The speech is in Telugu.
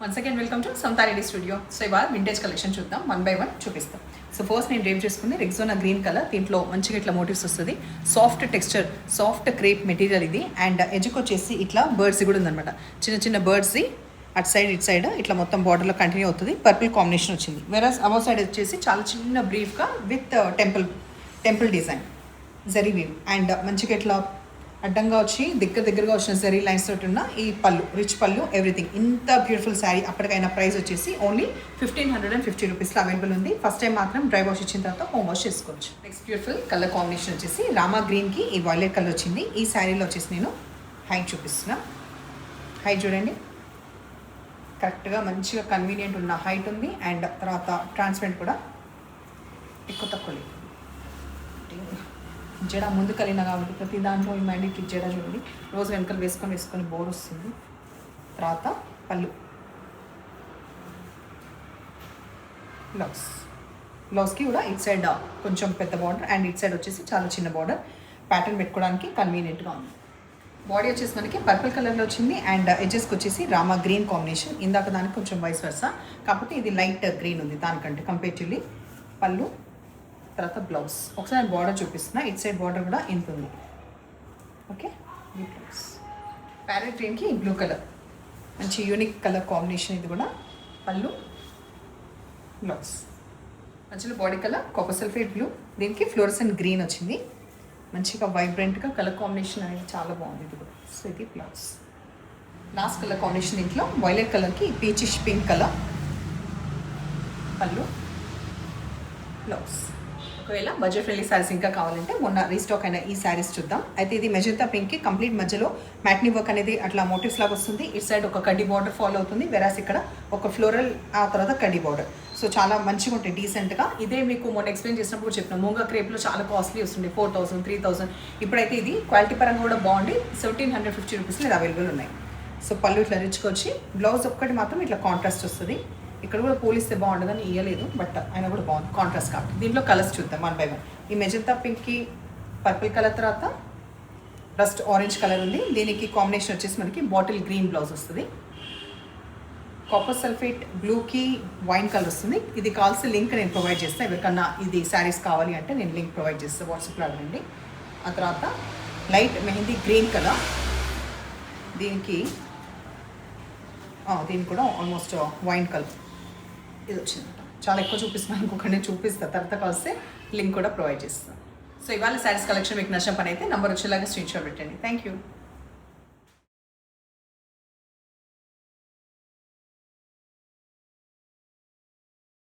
Once again welcome to Santhareddy studio. So ఇవాళ వింటేజ్ కలెక్షన్ చూద్దాం, 1 by 1 చూపిస్తాం. సో ఫస్ట్ నేను డ్రేప్ చేసుకుంది రెగ్జోనా గ్రీన్ కలర్. దీంట్లో మంచిగా ఇట్లా మోటివ్స్ వస్తుంది, soft texture, soft crepe material ఇది. అండ్ ఎడ్జ్కి వచ్చేసి ఇట్లా బర్డ్స్ కూడా ఉందన్నమాట, చిన్న చిన్న బర్డ్స్ అటు సైడ్ ఇటు సైడ్ ఇట్లా మొత్తం బార్డర్లో కంటిన్యూ అవుతుంది. పర్పుల్ కాంబినేషన్ వచ్చింది. వెరస్ అబౌ సైడ్ వచ్చేసి చాలా చిన్న బ్రీఫ్గా with temple design zari weave. And మంచిగా ఇట్లా అడ్డంగా వచ్చి దగ్గరగా వచ్చిన జరీ లైన్స్ తోటి ఉన్న ఈ పళ్ళు, రిచ్ పళ్ళు, ఎవ్రీథింగ్. ఇంత బ్యూటిఫుల్ శారీ అప్పటికైనా ప్రైస్ వచ్చేసి ఓన్లీ 1550 రూపీస్లో అవైలబుల్ ఉంది. ఫస్ట్ టైం మాత్రం డ్రై వాష్ ఇచ్చిన తర్వాత హోమ్ వాష్ చేసుకోవచ్చు. నెక్స్ట్ బ్యూటిఫుల్ కలర్ కాంబినేషన్ వచ్చేసి రామా గ్రీన్కి ఈ వైలెట్ కలర్ వచ్చింది. ఈ శారీలో వచ్చేసి నేను హైట్ చూపిస్తున్నా. హైట్ చూడండి, కరెక్ట్గా మంచిగా కన్వీనియంట్ ఉన్న హైట్ ఉంది. అండ్ తర్వాత ట్రాన్స్పరెంట్ కూడా ఎక్కువ తక్కువ లేదు. జడ ముందు కలిగిన కాబట్టి ప్రతి దాంట్లో ఈ మైండ్కి జడ చూడండి, రోజు వెనకలు వేసుకొని బోర్ వస్తుంది. తర్వాత బ్లౌజ్కి కూడా ఇట్ సైడ్ కొంచెం పెద్ద బార్డర్ అండ్ ఇట్ సైడ్ వచ్చేసి చాలా చిన్న బార్డర్. ప్యాటర్న్ పెట్టుకోవడానికి కన్వీనియంట్గా ఉంది. బాడీ వచ్చేసి మనకి పర్పుల్ కలర్లో వచ్చింది. అండ్ ఎడ్జెస్కి వచ్చేసి రామా గ్రీన్ కాంబినేషన్. ఇందాక దానికి కొంచెం వైస్ వర్సా, కాకపోతే ఇది లైట్ గ్రీన్ ఉంది దానికంటే కంపేటివ్లీ. పళ్ళు, తర్వాత బ్లౌజ్. ఒకసారి బార్డర్ చూపిస్తున్నా, ఇట్ సైడ్ బార్డర్ కూడా ఇంత ఉంది. ఓకే, ఈ బ్లౌజ్ ప్యారెట్ గ్రీన్కి బ్లూ కలర్, మంచి యూనిక్ కలర్ కాంబినేషన్. ఇది కూడా పళ్ళు, బ్లౌజ్. మధ్యలో body colour copper sulphate blue, దీనికి ఫ్లోరసెంట్ గ్రీన్ వచ్చింది. మంచిగా వైబ్రెంట్గా కలర్ కాంబినేషన్ అనేది చాలా బాగుంది. ఇది కూడా. సో ఇది బ్లౌజ్. లాస్ట్ కలర్ కాంబినేషన్ దీంట్లో వైలెట్ కలర్కి పీచిష్ పింక్ కలర్. పళ్ళు, బ్లౌజ్. ఒకవేళ బడ్జెట్ ఫ్రెండ్లీ శారీస్ ఇంకా కావాలంటే మొన్న రీస్టాక్ అయిన ఈ శారీస్ చూద్దాం. అయితే ఇది మెజంతా పింక్కి కంప్లీట్ మధ్యలో మ్యాట్నీ వర్క్ అనేది అట్లా మోటివ్స్ లాగా వస్తుంది. ఇటు సైడ్ ఒక కడ్డీ బార్డర్ ఫాలో అవుతుంది, వెరాస్ ఇక్కడ ఒక ఫ్లోరల్, ఆ తర్వాత కడ్డీ బార్డర్. సో చాలా మంచిగా ఉంటాయి డీసెంట్గా. ఇదే మీకు మొన్న ఎక్స్ప్లెయిన్ చేసినప్పుడు చెప్పిన మూంగా క్రేప్లో చాలా కాస్ట్లీ వస్తుంది, 4000, 3000. ఇప్పుడైతే ఇది క్వాలిటీ పరంగా కూడా బాగుంది. 1750 రూపీస్లో ఇది అవైలబుల్ ఉన్నాయి. సో పళ్ళు ఇట్లా రిచ్గా వచ్చి, బ్లౌజ్ ఒక్కటి మాత్రం ఇట్లా కాంట్రాస్ట్ వస్తుంది. ఇక్కడ కూడా పోలిస్తే బాగుంటుందని ఇవ్వలేదు, బట్ అయినా కూడా బాగుంది కాంట్రాస్ట్ కాబట్టి. దీంట్లో కలర్స్ చూద్దాం 1 by 1. ఈ మెజంతా పింక్కి పర్పుల్ కలర్, తర్వాత రస్ట్ ఆరెంజ్ కలర్ ఉంది. దీనికి కాంబినేషన్ వచ్చేసి మనకి బాటిల్ గ్రీన్ బ్లౌజ్ వస్తుంది. కాపర్ సల్ఫేట్ బ్లూకి వైన్ కలర్ వస్తుంది. ఇది కావాల్సిన లింక్ నేను ప్రొవైడ్ చేస్తాను. ఎవరికన్నా ఇది శారీస్ కావాలి అంటే నేను లింక్ ప్రొవైడ్ చేస్తాను, వాట్సాప్లో అడగండి. ఆ తర్వాత లైట్ మెహందీ గ్రీన్ కలర్, దీనికి కూడా ఆల్మోస్ట్ వైన్ కలర్ ఇది వచ్చిందన్నమాట. చాలా ఎక్కువ చూపిస్తున్నాను, ఇంకొకటి చూపిస్తాను, తర్వాత కలిస్తే లింక్ కూడా ప్రొవైడ్ చేస్తాను. సో ఇవాళ శారీస్ కలెక్షన్ మీకు నచ్చిన పని అయితే నంబర్ వచ్చేలాగా స్క్రీన్ షాట్ పెట్టండి. Thank you.